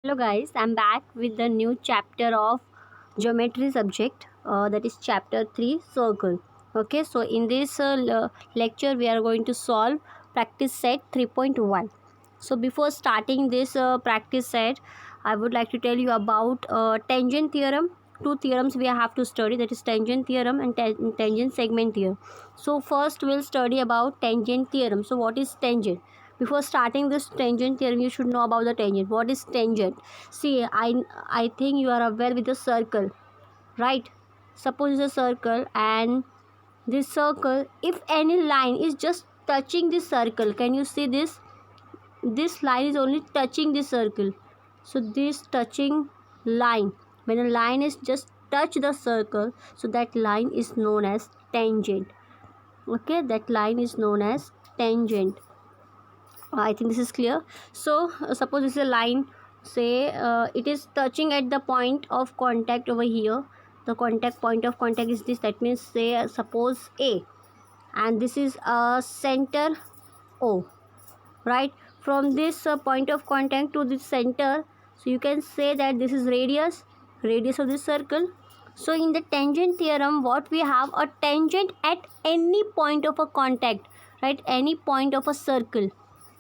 Hello guys, I'm back with the new chapter of geometry subject, that is chapter 3 circle. Okay, so in this lecture we are going to solve practice set 3.1. So before starting this practice set, I would like to tell you about tangent theorem. Two theorems we have to study, that is tangent theorem and tangent segment theorem. So first we'll study about tangent theorem. So what is tangent? Before starting this tangent theorem, you should know about the tangent. What is tangent? See, I think you are aware with the circle, right? Suppose it's a circle, and this circle, if any line is just touching this circle, can you see this? This line is only touching this circle. So this touching line, when a line is just touch the circle, so that line is known as tangent. Okay, that line is known as tangent. I think this is clear. So suppose this is a line, say it is touching at the point of contact over here. The contact point of contact is this, that means say suppose A, and this is a center O, right? From this point of contact to this center, so you can say that this is radius of this circle. So in the tangent theorem, what we have, a tangent at any point of a contact, right? Any point of a circle.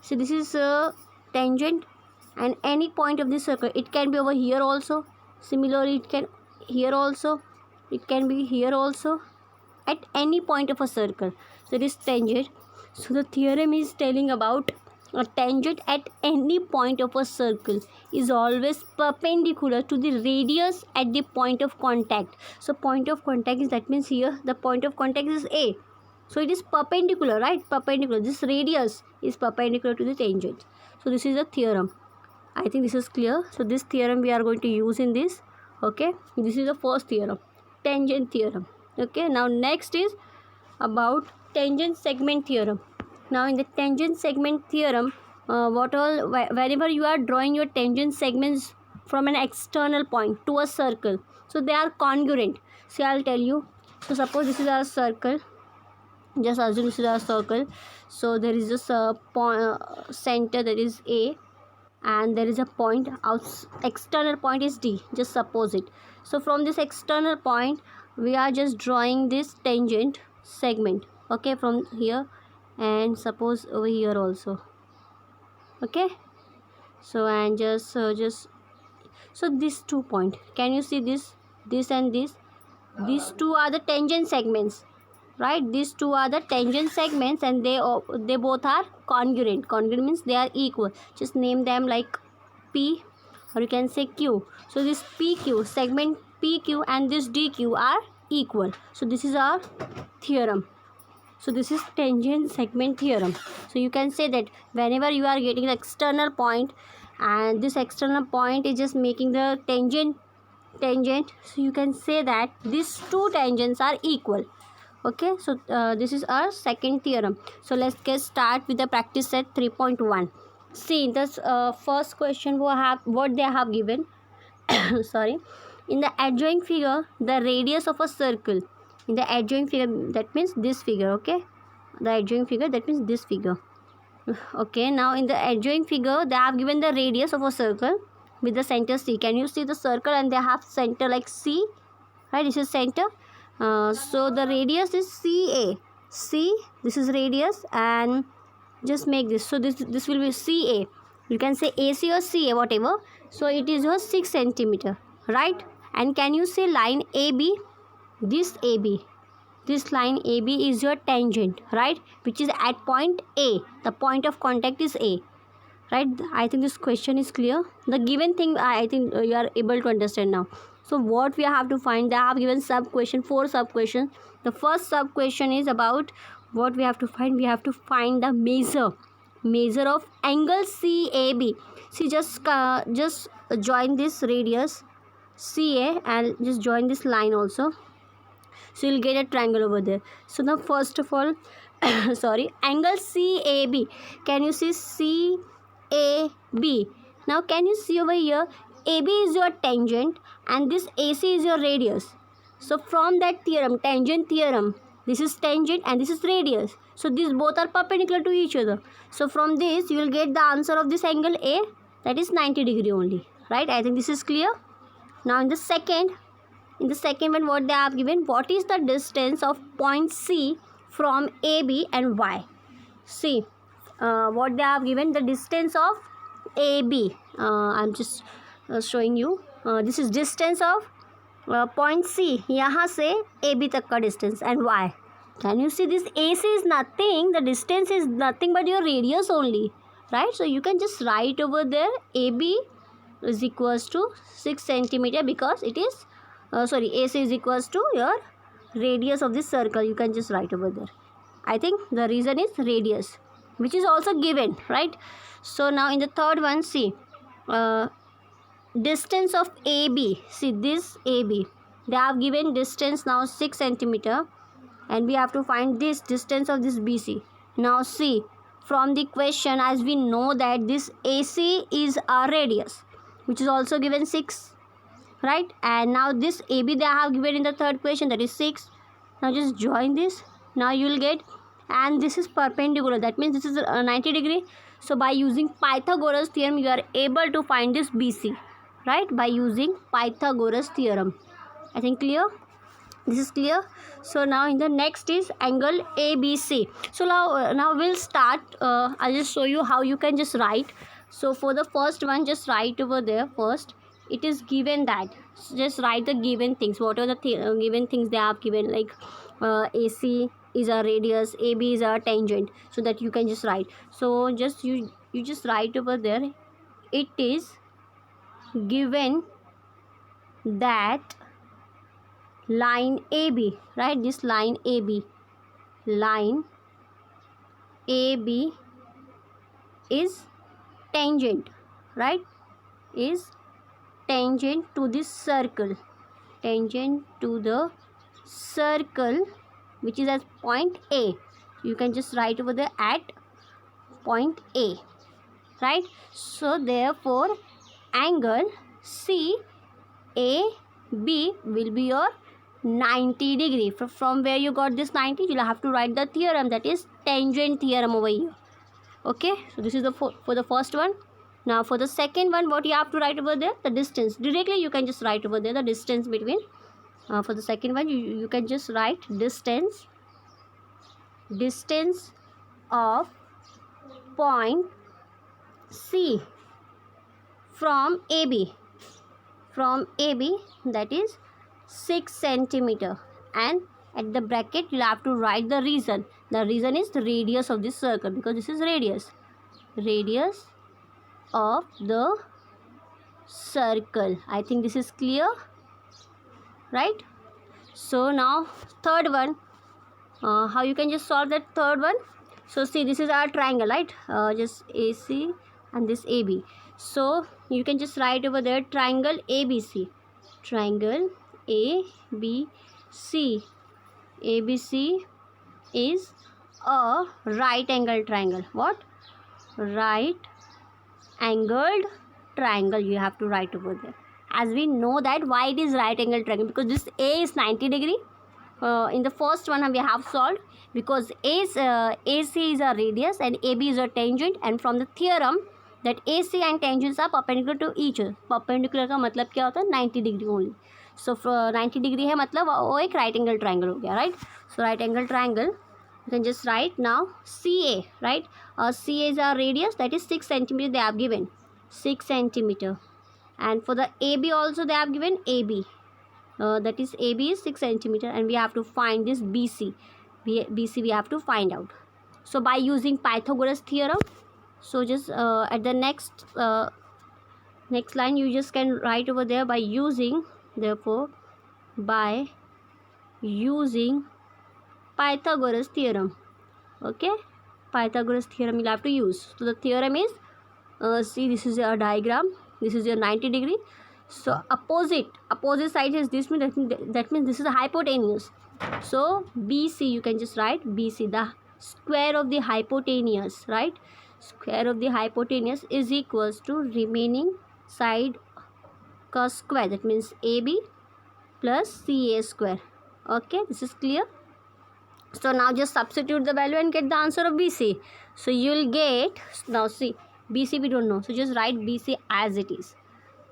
So this is a tangent, and any point of this circle, it can be over here also. Similarly, it can here also, it can be here also, at any point of a circle. So this tangent. So the theorem is telling about a tangent at any point of a circle is always perpendicular to the radius at the point of contact. So point of contact is, that means here the point of contact is A. So it is perpendicular, right? Perpendicular. This radius is perpendicular to the tangent. So this is a theorem. I think this is clear. So this theorem we are going to use in this. Okay. This is the first theorem. Tangent theorem. Okay. Now next is about tangent segment theorem. Now in the tangent segment theorem, whenever you are drawing your tangent segments from an external point to a circle, so they are congruent. So I'll tell you. So suppose this is our circle. Just assume this is a circle. So there is this center, that is A, and there is a point out, external point is D. Just suppose it. So from this external point, we are just drawing this tangent segment. Okay, from here, and suppose over here also. Okay. So and just so these 2 points. Can you see this? This and this. These two are the tangent segments, right? These two are the tangent segments, and they both are congruent. Congruent means they are equal. Just name them like P, or you can say Q. So this PQ, segment PQ, and this DQ are equal. So this is our theorem. So this is tangent segment theorem. So you can say that whenever you are getting the external point, and this external point is just making the tangent, so you can say that these two tangents are equal. Okay, so this is our second theorem. So let's get start with the practice set 3.1. See, this first question what they have given. Sorry. In the adjoint figure, the radius of a circle. In the adjoint figure, that means this figure. Okay, the adjoint figure, that means this figure. Okay, now in the adjoint figure, they have given the radius of a circle with the center C. Can you see the circle, and they have center like C, right? This is center. So the radius is CA. C, this is radius, and just make this. So this will be CA. You can say AC or CA, whatever. So it is your 6 centimeter, right? And can you see line AB? This AB. This line AB is your tangent, right? Which is at point A. The point of contact is A, right? I think this question is clear. The given thing, I think you are able to understand now. So what we have to find, they have given sub question, 4 sub questions. The first sub question is about what we have to find. We have to find the measure of angle CAB. See, just join this radius CA and just join this line also. So you'll get a triangle over there. So now first of all, sorry, angle CAB. Can you see CAB? Now can you see over here, AB is your tangent and this AC is your radius. So from that theorem, tangent theorem, this is tangent and this is radius. So these both are perpendicular to each other. So from this you will get the answer of this angle A, that is 90 degree only. right? I think this is clear. Now in the second one, what they have given, what is the distance of point C from AB and Y? See, what they have given, the distance of AB. I'm just showing you. This is distance of point C, यहाँ से AB तक का distance, and Y. Can you see this? AC is nothing, the distance is nothing but your radius only, right? So you can just write over there AB is equals to 6 centimeter, because it is AC is equals to your radius of this circle. You can just write over there. I think the reason is radius, which is also given, right? So now in the third one, see, distance of AB. See this AB, they have given distance now 6 centimeter, and we have to find this distance of this BC. Now see, from the question, as we know that this AC is a radius, which is also given 6, right? And now this AB they have given in the third question, that is 6. Now just join this. Now you will get, and this is perpendicular, that means this is 90 degree. So by using Pythagoras theorem, you are able to find this BC, right? By using Pythagoras theorem. I think clear? This is clear. So now in the next is angle ABC. So now we'll start. I'll just show you how you can just write. So for the first one, just write over there first. It is given that, so just write the given things. What are the given things they have given, like AC is a radius, AB is a tangent, so that you can just write. So just you just write over there. It is given that line AB, right? This line AB is tangent, right? Is tangent to this circle, tangent to the circle, which is at point A. You can just write over there at point A, right? So therefore angle CAB will be your 90 degree. From where you got this 90, you'll have to write the theorem, that is tangent theorem over here. Okay, so this is the for the first one. Now for the second one, what you have to write over there, the distance. Directly you can just write over there the distance between. For the second one, you can just write distance of point C from AB, that is 6 centimeter, and at the bracket you'll have to write the reason. The reason is the radius of this circle, because this is radius of the circle. I think this is clear, right? So now third one, how you can just solve that third one. So see, this is our triangle, right? Just AC and this AB. So you can just write over there triangle ABC. Triangle ABC. ABC is a right angle triangle. What? Right angled triangle you have to write over there. As we know that why it is right angle triangle, because this A is 90 degree. In the first one we have solved, because AC is a radius and AB is a tangent, and from the theorem that AC and tangents are perpendicular to each other. Perpendicular का मतलब क्या होता है? 90 degree only. So 90 degree है मतलब वो एक right angle triangle हो गया, right? So right angle triangle, you can just write now CA, right? CA is our radius, that is 6 centimeter they have given, 6 centimeter. And for the AB also they have given AB, that is AB is 6 centimeter, and we have to find this BC. BC we have to find out. So by using Pythagoras theorem, so just at the next line you just can write over there by using, therefore by using Pythagoras theorem. Okay, Pythagoras theorem you'll have to use. So the theorem is, see, this is your diagram, this is your 90 degree. So opposite side is this, that means this is a hypotenuse. So BC you can just write BC, the square of the hypotenuse, right? Square of the hypotenuse is equals to remaining side का square, that means AB plus CA square. Okay, this is clear. So now just substitute the value and get the answer of BC. So you will get, now see, BC we don't know, so just write BC as it is.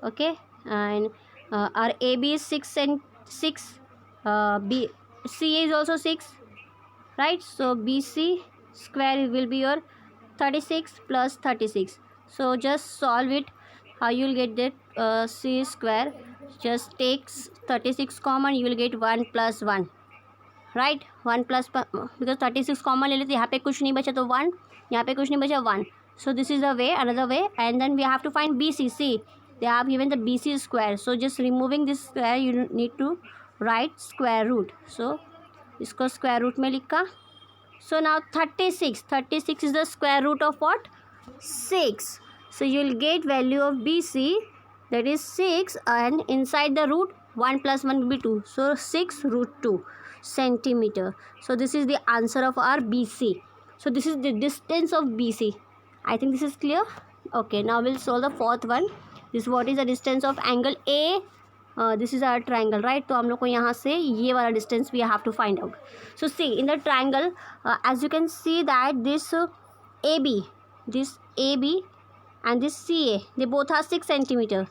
Okay, and our AB is 6 and 6, B CA is also 6, right? So BC square will be your 36 plus 36. So just solve it. How you will get that C square? Just takes 36 common, you will get 1 plus 1, right. 1 plus because 36 common ले लेते, यहाँ पे कुछ नहीं बचा तो 1, यहाँ पे कुछ नहीं बचा 1. So this is the way, another way. And then we have to find B C. See they have given the B C square. So just removing this square you need to write square root. So इसको square root में लिखा. So now 36 is the square root of what? 6. So you will get value of BC, that is 6, and inside the root 1 plus 1 will be 2. So 6 root 2 centimeter. So this is the answer of our BC. So this is the distance of BC. I think this is clear. Okay, now we'll solve the fourth one. This what is the distance of angle A? This is our triangle, right? तो हम लोग को यहाँ से ये वाला distance we have to find out. So see in the triangle, as you can see that this AB and this CA, they both are 6 centimeter.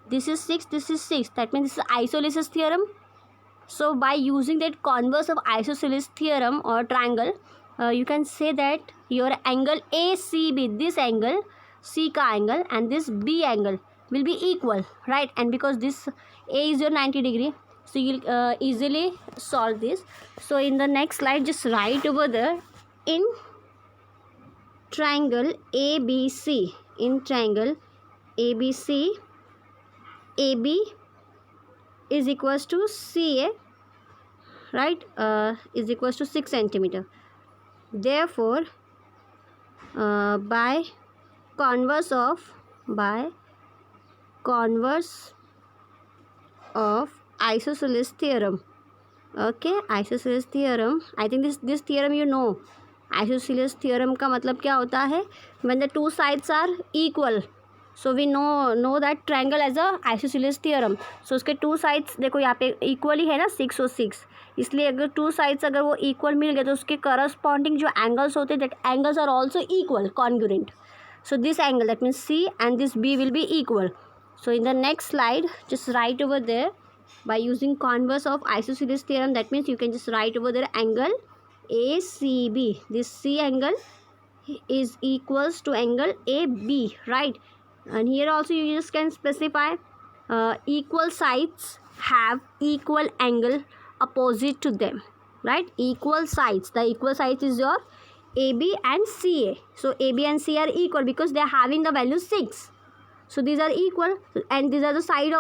This is 6, this is 6. That means this is isosceles theorem. So by using that converse of isosceles theorem or triangle, you can say that your angle ACB, this angle C ka angle and this B angle will be equal, right? And because this A is your 90 degree, so you'll easily solve this. So in the next slide, just write over there, in triangle ABC, in triangle ABC, AB is equals to CA, right? Is equals to 6 centimeter. Therefore, by converse of isosceles theorem. Okay, isosceles theorem. I think this theorem you know. Isosceles theorem का मतलब क्या होता है? When the two sides are equal. So we know that triangle as a isosceles theorem. So उसके two sides देखो यहाँ पे equal ही है ना, 6 और 6. इसलिए अगर two sides अगर वो equal मिल गए तो उसके corresponding जो angles होते हैं, that angles are also equal, congruent. So this angle, that means C, and this B will be equal. So in the next slide, just write over there by using converse of isosceles theorem. That means you can just write over there angle ACB. This C angle is equals to angle AB, right? And here also you just can specify equal sides have equal angle opposite to them, right? Equal sides. The equal sides is your AB and CA. So AB and C are equal because they are having the value 6. So these are equal, and these are the side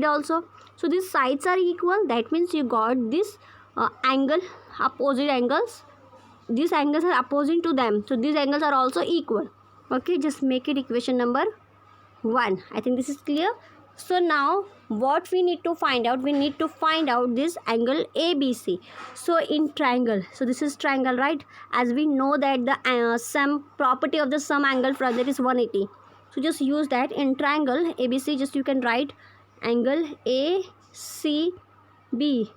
also. So these sides are equal. That means you got this angle, opposite angles. These angles are opposing to them. So these angles are also equal. Okay, just make it equation number 1. I think this is clear. So now what we need to find out? We need to find out this angle ABC. So in triangle, so this is triangle, right? As we know that the sum property of the sum angle from that is 180. So just use that. In triangle ABC, just you can write angle ACB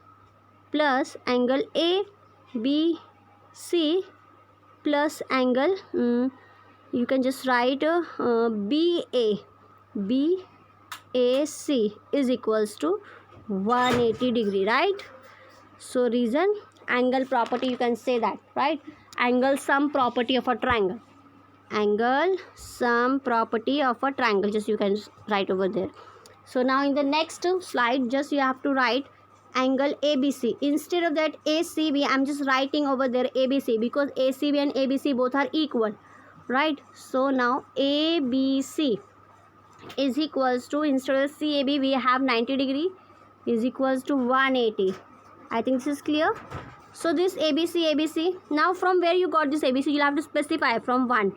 plus angle ABC plus angle you can just write BAC is equals to 180 degree, right? So reason, angle property, you can say that, right? Angle sum property of a triangle. Angle sum property of a triangle, just you can write over there. So now in the next slide, just you have to write angle ABC. Instead of that ACB, I'm just writing over there ABC because ACB and ABC both are equal, right? So now ABC is equals to, instead of CAB we have 90 degree, is equals to 180. I think this is clear. So this ABC, now from where you got this ABC, you'll have to specify from 1.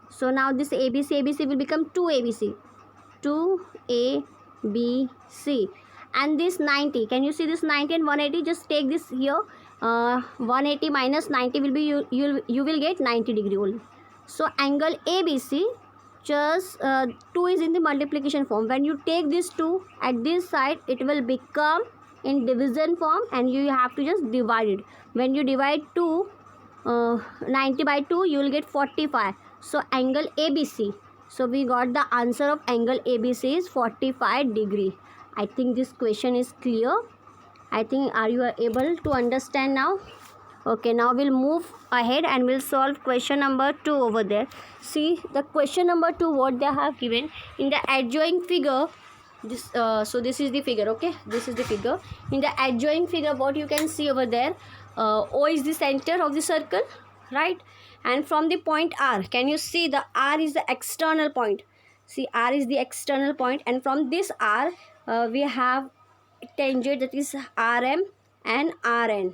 So now this ABC will become 2ABC, and this 90, can you see this 90 and 180? Just take this here, 180 minus 90 will be, you will get 90 degree only. So angle ABC, just 2 is in the multiplication form. When you take this 2 at this side, it will become in division form, and you have to just divide it. When you divide 90 by 2, you will get 45. So angle ABC. So we got the answer of angle ABC is 45 degree. I think this question is clear. I think are you able to understand now? Okay, now we'll move ahead and we'll solve question number 2 over there. See the question number 2, what they have given in the adjoining figure. This so this is the figure. Okay, this is the figure. In the adjoining figure, what you can see over there, O is the center of the circle, right? And from the point R, can you see the R is the external point? See, R is the external point, and from this R, we have tangent, that is RM and RN.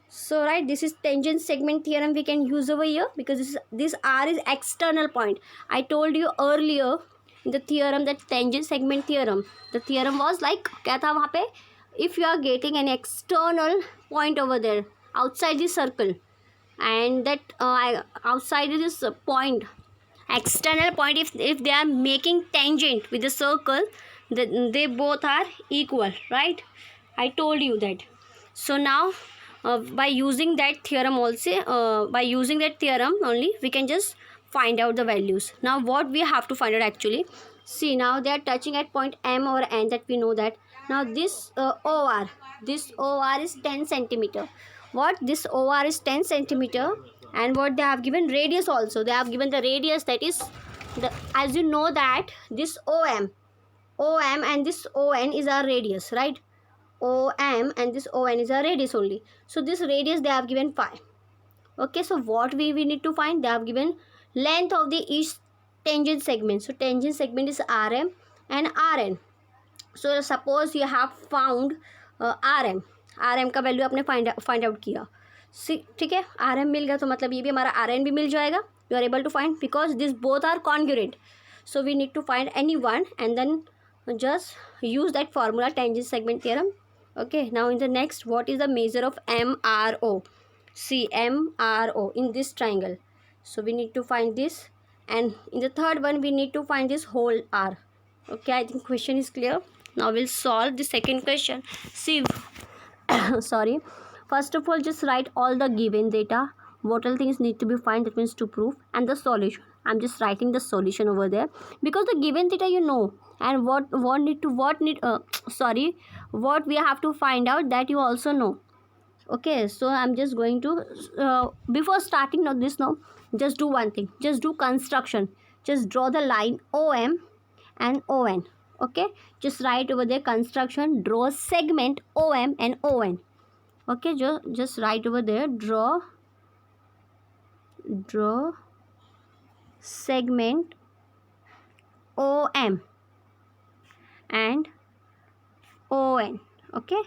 So right, this is tangent segment theorem we can use over here, because this R is external point. I told you earlier in the theorem that tangent segment theorem, the theorem was like क्या था वहाँ पे, if you are getting an external point over there outside the circle, and that outside this point, external point, if they are making tangent with the circle, then they both are equal, right? I told you that. So now by using that theorem also, by using that theorem only, we can just find out the values. Now what we have to find out actually, see, now they are touching at point M or N, that we know that. Now this OR is 10 centimeter. What, this OR is 10 centimeter, and what they have given radius also, they have given the radius, that is the, as you know that this OM and this ON is our radius, right? OM and this ON is our radius only. So this radius they have given 5. Okay, so what we need to find, they have given length of the each tangent segment. So tangent segment is RM and RN. So suppose you have found RM का value आपने find out किया, ठीक है, RM मिल गया, तो मतलब ये भी हमारा RN भी मिल जाएगा. You are able to find because this both are congruent. So we need to find any one and then just use that formula, tangent segment theorem. Okay, now in the next, what is the measure of MRO? See, MRO in this triangle, so we need to find this, and in the third one we need to find this whole R. Okay, I think question is clear. Now we'll solve the second question. See sorry, first of all just write all the given data, what all things need to be find, that means to prove, and the solution. I'm just writing the solution over there, because the given data you know, and what we have to find out, that you also know. Okay, so I'm just going to before starting now this, now just do one thing, just do construction, just draw the line OM and ON. Okay, just write over there construction, draw segment OM and ON. Okay, just write over there, draw segment OM and ON. Okay,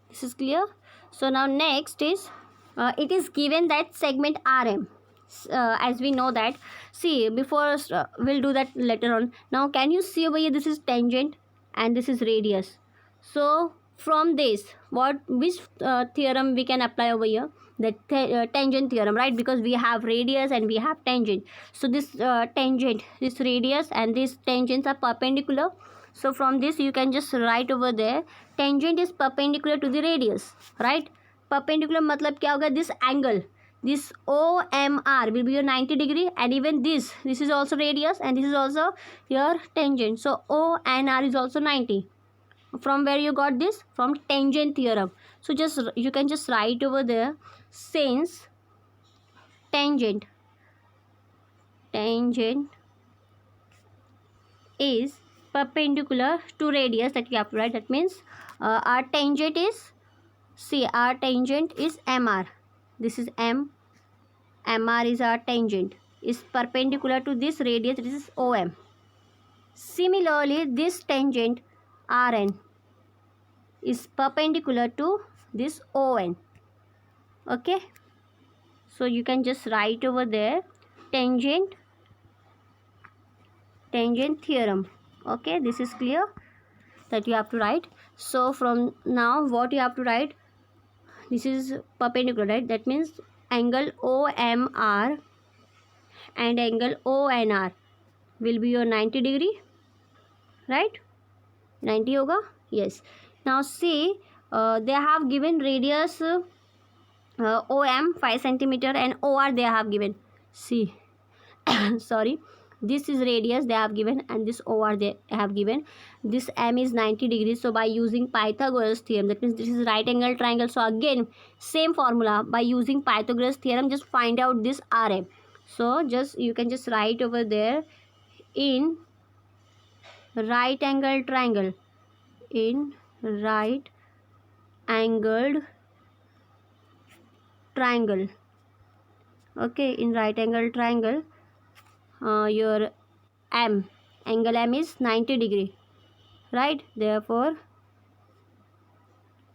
this is clear. So now next is it is given that segment RM, as we know that. See, before we'll do that later on. Now can you see over here, this is tangent and this is radius. So from this, which theorem we can apply over here? The tangent theorem, right? Because we have radius and we have tangent. So this tangent, this radius and these tangents are perpendicular. So from this you can just write over there, tangent is perpendicular to the radius, right? Perpendicular matlab kya hoga? This angle, this OMR will be your 90 degree, and even this is also radius and this is also your tangent. So O and R is also 90. From where you got this? From tangent theorem. So just you can just write over there, since tangent is perpendicular to radius, that you have to write. That means our tangent is, see, our tangent is MR. This is M. MR is our tangent, is perpendicular to this radius, this is OM. Similarly, this tangent RN is perpendicular to this ON. Okay, so you can just write over there tangent theorem. Okay, this is clear that you have to write. So from now what you have to write, this is perpendicular, right? That means angle OMR and angle ONR will be your 90 degree, right? 90 hoga, yes. Now see, they have given radius OM 5 centimeter and OR they have given, see sorry, this is radius they have given, and this OR they have given. This M is 90 degrees. So by using Pythagoras theorem, that means this is right angle triangle. So again same formula, by using Pythagoras theorem, just find out this RM. So just you can just write over there, in right angle triangle, in right angled triangle, okay, in right angle triangle, your M, angle M is 90 degree, right? Therefore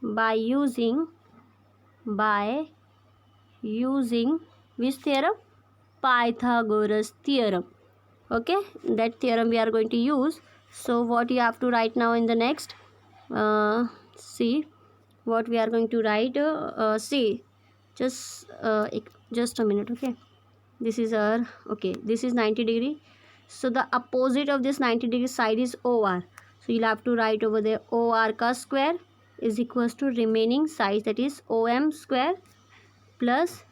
by using which theorem? Pythagoras theorem. Okay, that theorem we are going to use. So what you have to write now in the next, see what we are going to write. See, just a minute. Okay, this is our, okay, this is 90 degree. So the opposite of this 90 degree side is OR. So you'll have to write over there, OR ka square is equals to remaining side, that is OM square plus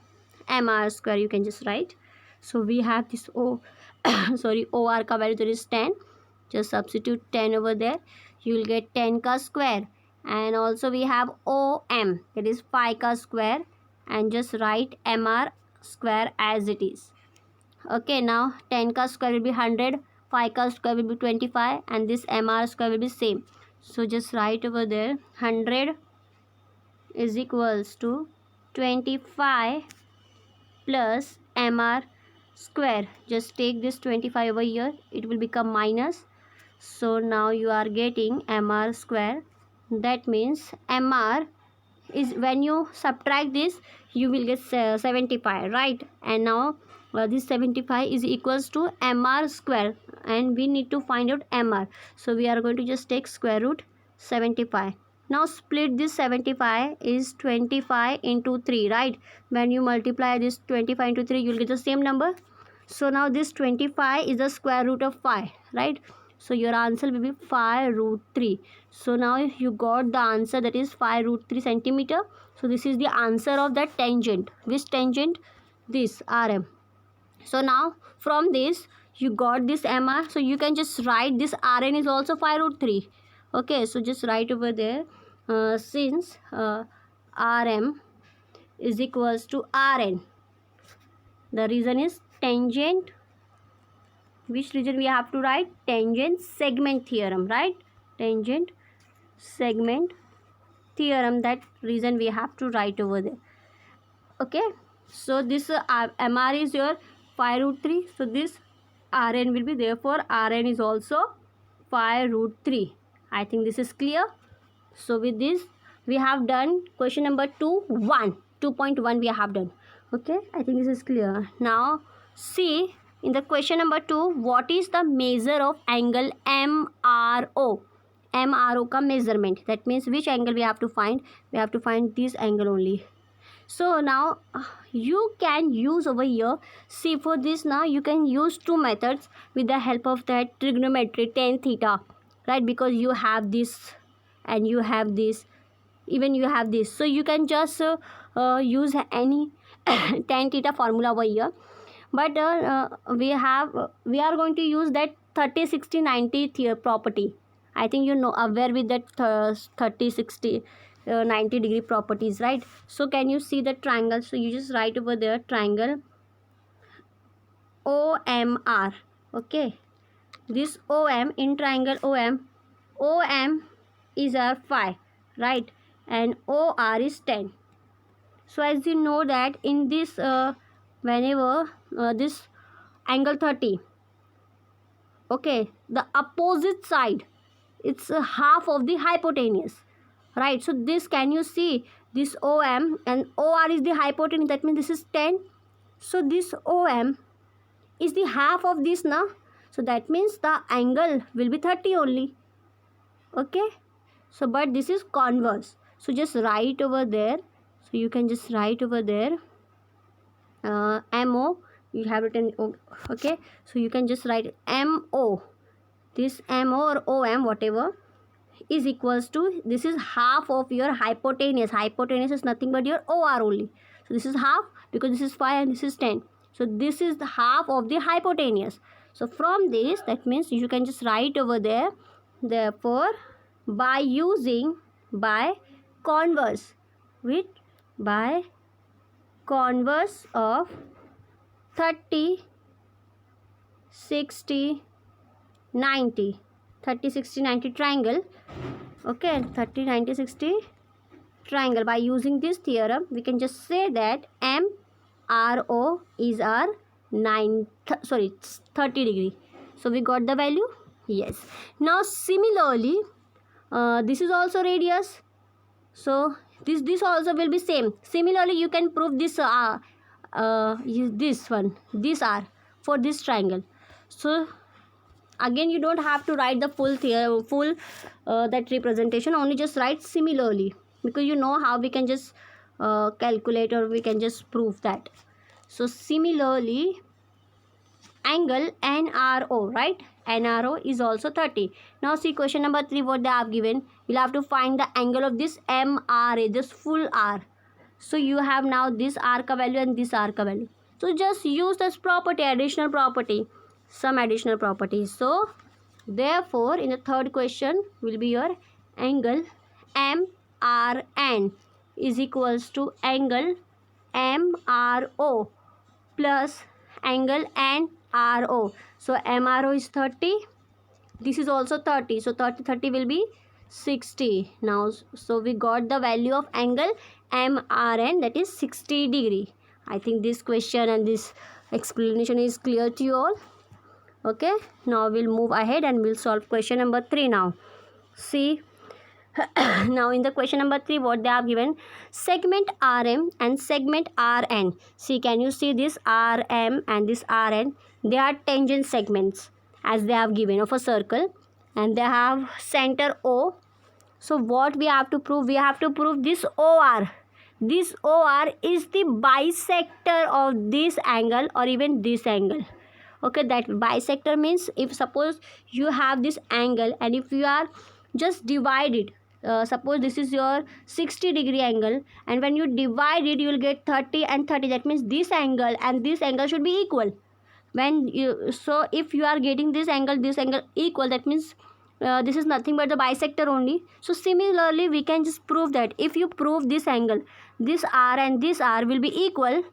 MR square, you can just write. So we have this OR ka value, that is 10. Just substitute 10 over there, you will get 10 ka square. And also we have OM, that is 5 ka square, and just write MR square as it is. Okay, now 10 ka square will be 100, 5 ka square will be 25, and this MR square will be same. So just write over there, 100 is equals to 25 plus MR square. Just take this 25 over here, it will become minus. So now you are getting MR square. That means MR is, when you subtract this, you will get 75, right? And now this 75 is equals to MR square, and we need to find out MR. So we are going to just take square root 75. Now split this 75 is 25 into 3, right? When you multiply this 25 into 3, you will get the same number. So now this 25 is the square root of 5, right? So your answer will be 5 root 3. So now you got the answer, that is 5 root 3 centimeter. So this is the answer of that tangent. Which tangent? This RM. So now from this you got this MR. So you can just write this RN is also 5 root 3. Okay, so just write over there, since RM is equals to RN. The reason is tangent. Which region we have to write? Tangent segment theorem, right? Tangent segment theorem, that reason we have to write over there. Okay, so this MR is your 5 root 3. So this RN will be, therefore RN is also 5 root 3. I think this is clear. So with this we have done question number 2.1 we have done. Okay, I think this is clear. Now see, in the question number 2, what is the measure of angle MRO? MRO ka measurement. That means which angle we have to find? We have to find this angle only. So now you can use over here, see, for this now you can use two methods with the help of that trigonometry, tan theta, right? Because you have this and you have this, even you have this. So you can just use any tan theta formula over here. But we are going to use that 30, 60, 90 property. I think you know, aware with that 30, 60, 90 degree properties, right? So can you see the triangle? So you just write over there, triangle OMR. Okay, this OM, in triangle OM is our 5, right? And OR is 10. So as you know that in this whenever this angle 30, okay, the opposite side, it's half of the hypotenuse, right? So this, can you see, this OM and OR is the hypotenuse, that means this is 10. So this OM is the half of this now. So that means the angle will be 30 only. Okay, so but this is converse. So just write over there. So you can just write over there MO, you have written, okay, so you can just write MO. This MO or OM, whatever, is equals to, this is half of your hypotenuse. Hypotenuse is nothing but your OR only. So this is half, because this is 5 and this is 10. So this is the half of the hypotenuse. So from this, that means you can just write over there. Therefore, by converse by converse of 30, 60, 90, 30, 60, 90 triangle. Okay, 30, 90, 60 triangle. By using this theorem, we can just say that MRO is our 30 degree. So we got the value. Yes. Now similarly, this is also radius. So this also will be same. Similarly, you can prove this this R for this triangle. So again, you don't have to write the full that representation. Only just write similarly, because you know how we can just calculate, or we can just prove that. So similarly, angle NRO, right? NRO is also 30. Now see question number 3, what they have given. You'll have to find the angle of this MRA, this full R. So you have now this R ka value and this R ka value. So just use this property, additional property, some additional properties. So therefore, in the third question will be your angle MRN is equals to angle MRO plus angle NRO. So MRO is 30. This is also 30. So 30 will be 60. Now, so we got the value of angle MRN, that is 60 degree. I think this question and this explanation is clear to you all. Okay. Now we'll move ahead and we'll solve question number 3 now. See. Now in the question number 3, what they have given, segment RM and segment RN. See, can you see this RM and this RN? They are tangent segments as they have given of a circle, and they have center O. So what we have to prove? We have to prove this OR. This OR is the bisector of this angle or even this angle. Okay, that bisector means if suppose you have this angle and if you are just divided, suppose this is your 60 degree angle, and when you divide it you will get 30 and 30. That means this angle and this angle should be equal. When you, so if you are getting this angle equal, that means this is nothing but the bisector only. So similarly, we can just prove that if you prove this angle, this R and this R will be equal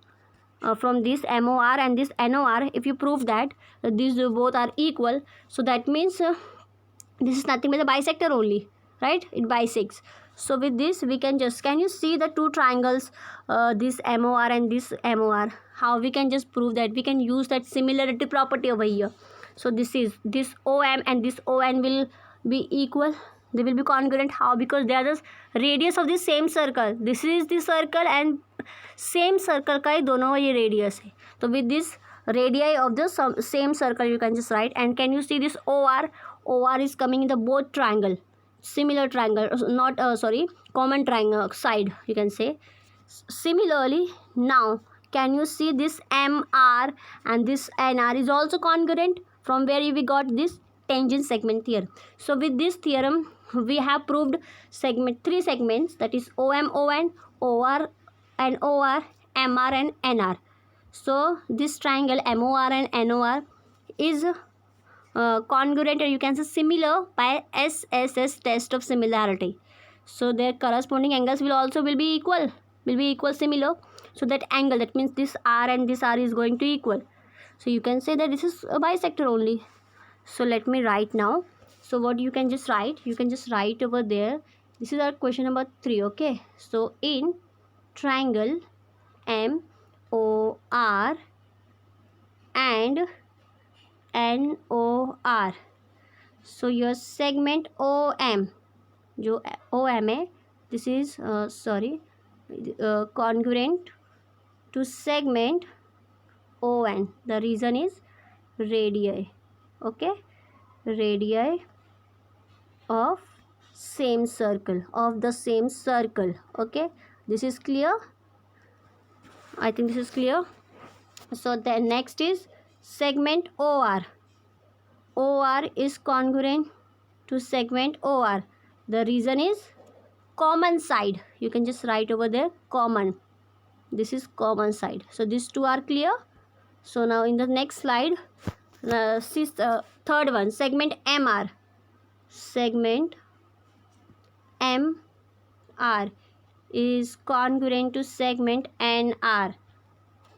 from this MOR and this NOR. If you prove that these both are equal, so that means this is nothing but the bisector only, right? It bisects. So with this we can just, can you see the two triangles, this MOR and this MOR? How we can just prove that? We can use that similarity property over here. So this is, this OM and this ON will be equal. They will be congruent. How? Because they are the radius of the same circle. This is the circle and same circle का ही दोनों ये radius है. So with this radii of the same circle you can just write. And can you see this OR? OR is coming in the both triangle, similar triangle, not common triangle side, you can say. Similarly, now can you see this MR and this NR is also congruent? From where we got this tangent segment theorem. So with this theorem we have proved three segments, that is OM, ON, OR and OR, MR and NR. So this triangle MOR and NOR is congruent, or you can say similar by SSS, test of similarity. So their corresponding angles will be equal, similar. So that angle, that means this R and this R is going to equal. So you can say that this is a bisector only. So let me write now. So what you can just write? You can just write over there. This is our question number 3. Okay. So in triangle MOR and NOR, so your segment OM, जो OM है, this is congruent to segment ON. The reason is radii. Okay, radii of same circle, of the same circle. Okay, this is clear. I think this is clear. So the next is segment OR. OR is congruent to segment OR. The reason is common side. You can just write over there common. This is common side. So these two are clear. So now in the next slide Third one, segment MR. Segment MR is congruent to segment NR,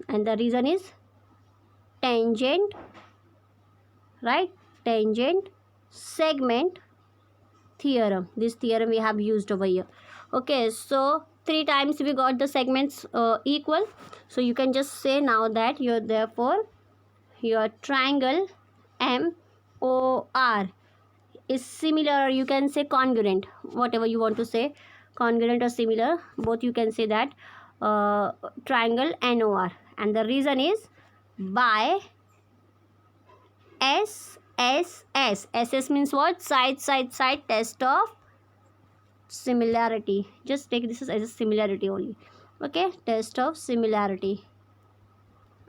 and the reason is tangent, right? Tangent segment theorem. This theorem we have used over here. Okay, so 3 times we got the segments equal. So you can just say now that your triangle MOR is similar, or you can say congruent, whatever you want to say, congruent or similar, both you can say that, triangle NOR, and the reason is by SSS. SS means what? Side test of similarity. Just take this as a similarity only. Okay, test of similarity.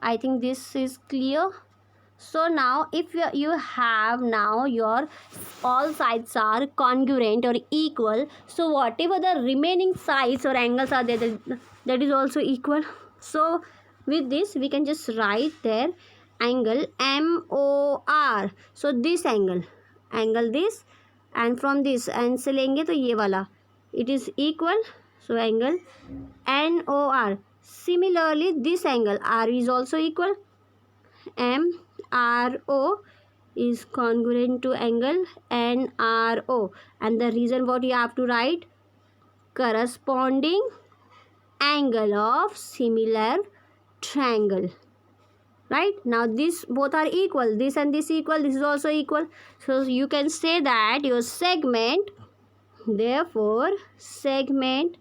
I think this is clear. So now if you have now your all sides are congruent or equal, so whatever the remaining sides or angles are there, that is also equal. So with this we can just write there angle MOR. So this angle this, and from this and से लेंगे तो ये वाला, it is equal. So angle NOR. Similarly this angle R is also equal. MRO is congruent to angle NRO, and the reason what you have to write, corresponding angle of similar triangle. Right, now this both are equal, this and this equal, this is also equal. So you can say that your segment, therefore segment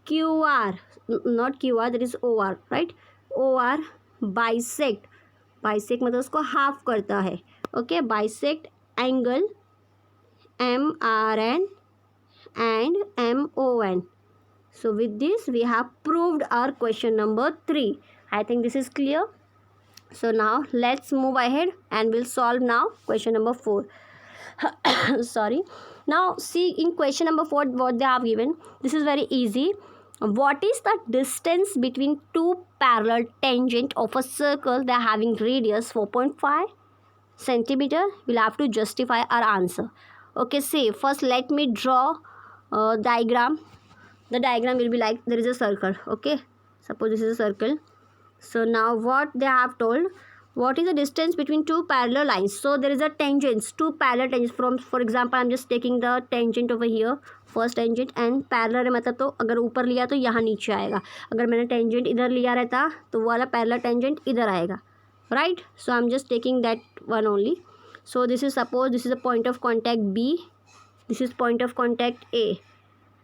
QR, not QR, that is OR, right? OR bisect मतलब उसको half करता है. Okay, bisect angle MRN and MON. So with this we have proved our question number 3. I think this is clear. So now let's move ahead and we'll solve now question number 4. Sorry. Now see in question number 4 what they have given. This is very easy. What is the distance between two parallel tangent of a circle that are having radius 4.5 centimeter? We'll have to justify our answer. Okay, see, first let me draw a diagram. The diagram will be like, there is a circle. Okay, suppose this is a circle. So now what they have told, what is the distance between two parallel lines? So there is a tangents, two parallel tangents. From, for example, I'm just taking the tangent over here, first tangent, and parallel है मतलब तो अगर ऊपर लिया तो यहाँ नीचे आएगा, अगर मैंने टेंजेंट इधर लिया रहता तो वो वाला पैरेलल टेंजेंट इधर आएगा, right? So I am just taking that one only. So this is suppose this is a point of contact B, this is point of contact A,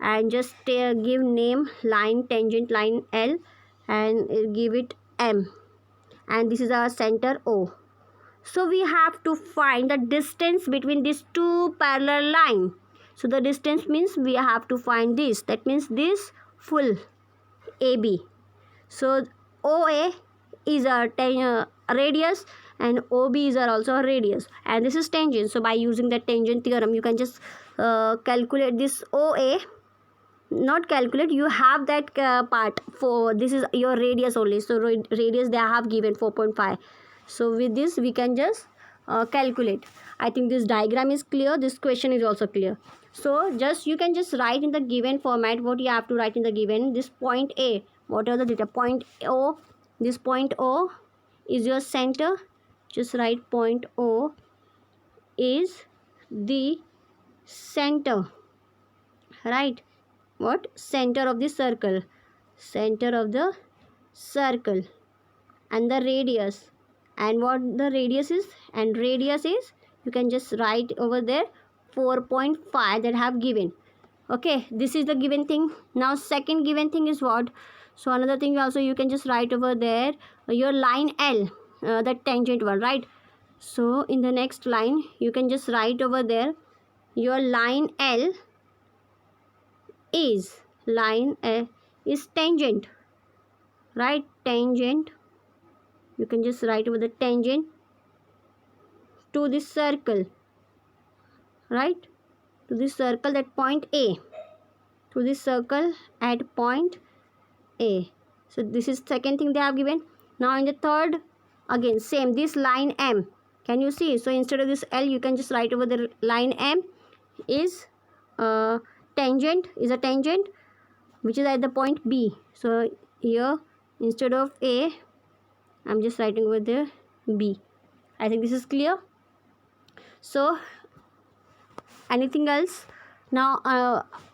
and just give name line tangent line L and give it M, and this is our center O. So we have to find the distance between these two parallel line. So the distance means we have to find this, that means this full AB. So OA is a radius and OB is also a radius, and this is tangent. So by using the tangent theorem you can just calculate this OA. Not calculate, you have that part, for this is your radius only. So radius they have given 4.5. So with this we can just calculate. I think this diagram is clear, this question is also clear. So just you can just write in the given format what you have to write in the given. This point A, what are the data? Point O, this point O is your center. Just write point O is the center, right? What? Center of the circle, center of the circle, and the radius, and what the radius is, and radius is, you can just write over there 4.5 that have given. Okay, this is the given thing. Now second given thing is what? So another thing also you can just write over there your line L, the tangent one, right? So in the next line you can just write over there your line L is is tangent, right? Tangent, you can just write over the tangent to this circle, right? To this circle, that point A, to this circle at point A. So this is second thing they have given. Now in the third, again same, this line M, Can you see? So instead of this L, you can just write over the line M is tangent, is a tangent which is at the point B. So here instead of A, I'm just writing over there B. I think this is clear. So anything else? Now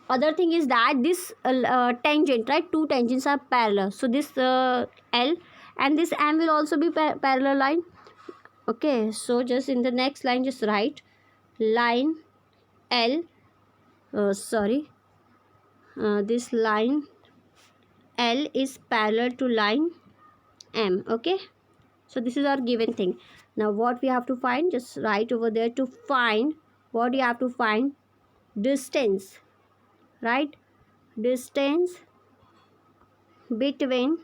other thing is that this tangent, right, two tangents are parallel. So this L and this M will also be parallel line. Okay, so just in the next line just write line L, this line L is parallel to line M. Okay, so this is our given thing. Now what we have to find, just write over there to find what you have to find, distance, right? Distance between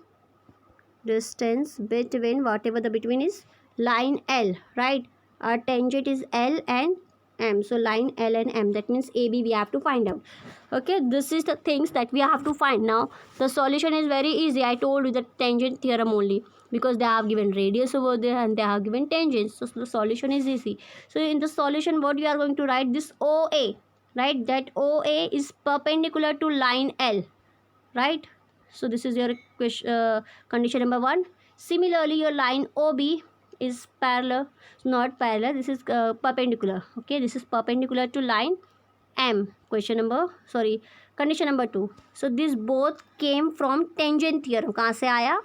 whatever the between is line L, right? Our tangent is L and M, so line L and M, that means AB we have to find out. Okay, this is the things that we have to find. Now the solution is very easy. I told you the tangent theorem only, because they have given radius over there and they have given tangents, so the solution is easy. So in the solution what you are going to write, this OA, right, that OA is perpendicular to line L, right? So this is your condition number 1. Similarly your line OB is parallel, not parallel, this is perpendicular. Okay, this is perpendicular to line M. Condition number 2. So this both came from tangent theorem. कहाँ से आया?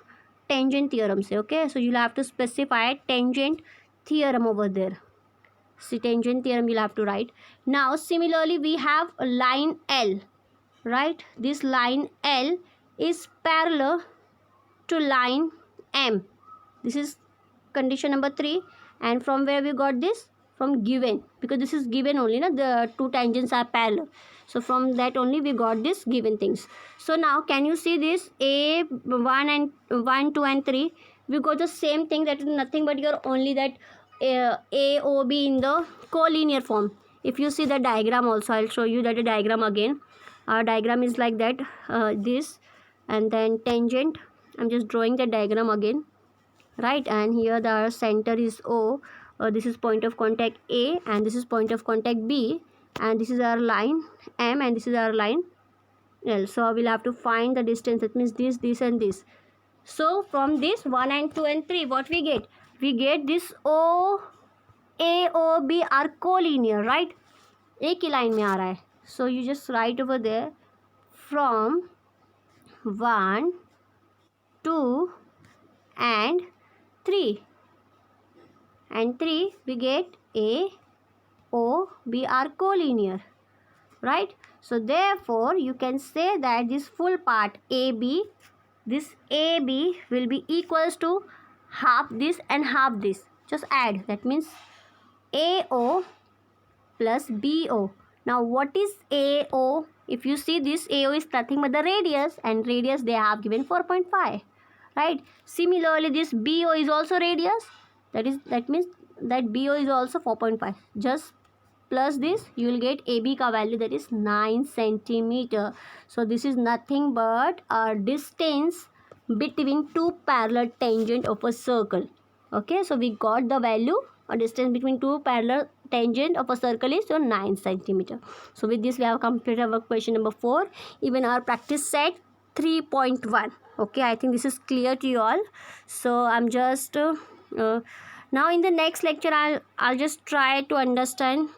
Tangent theorem से. Okay, so you'll have to specify tangent theorem over there. See, tangent theorem you'll have to write. Now similarly we have a line L, right? This line L is parallel to line M. This is condition number 3. And from where we got this? From given, because this is given only, na, the two tangents are parallel. So from that only we got this given things. So now can you see this A1 and 1, 2 and 3? We got the same thing, that is nothing but your only that AOB in the collinear form. If you see the diagram also, I'll show you that the diagram again. Our diagram is like that, this, and then tangent. I'm just drawing the diagram again, right? And here the center is O. This is point of contact A, and this is point of contact B, and this is our line M, and this is our line L. So we'll have to find the distance, that means this and this. So from this 1 and 2 and 3 what we get? We get this AOB are collinear, right? एक ही line में आ रहा है. So you just write over there from 1, 2 and 3. And 3 we get AOB are collinear, right? So therefore you can say that this full part AB, this AB will be equals to half this and half this. Just add, that means AO plus BO. Now what is AO? If you see, this AO is nothing but the radius, and radius they have given 4.5, right? Similarly this BO is also radius, that means that BO is also 4.5. Just plus this, you will get AB ka value, that is 9 centimeter. So this is nothing but a distance between two parallel tangent of a circle. Okay, so we got the value, a distance between two parallel tangent of a circle is 9 centimeter. So with this we have completed our question number 4, even our practice set 3.1. Okay, I think this is clear to you all. So I'm just now in the next lecture I'll just try to understand.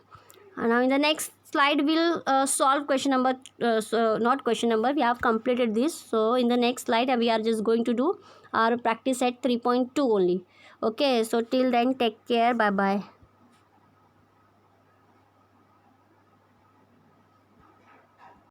Now in the next slide we'll solve question number not question number, we have completed this. So in the next slide we are just going to do our practice at 3.2 only. Okay, so till then take care, bye bye.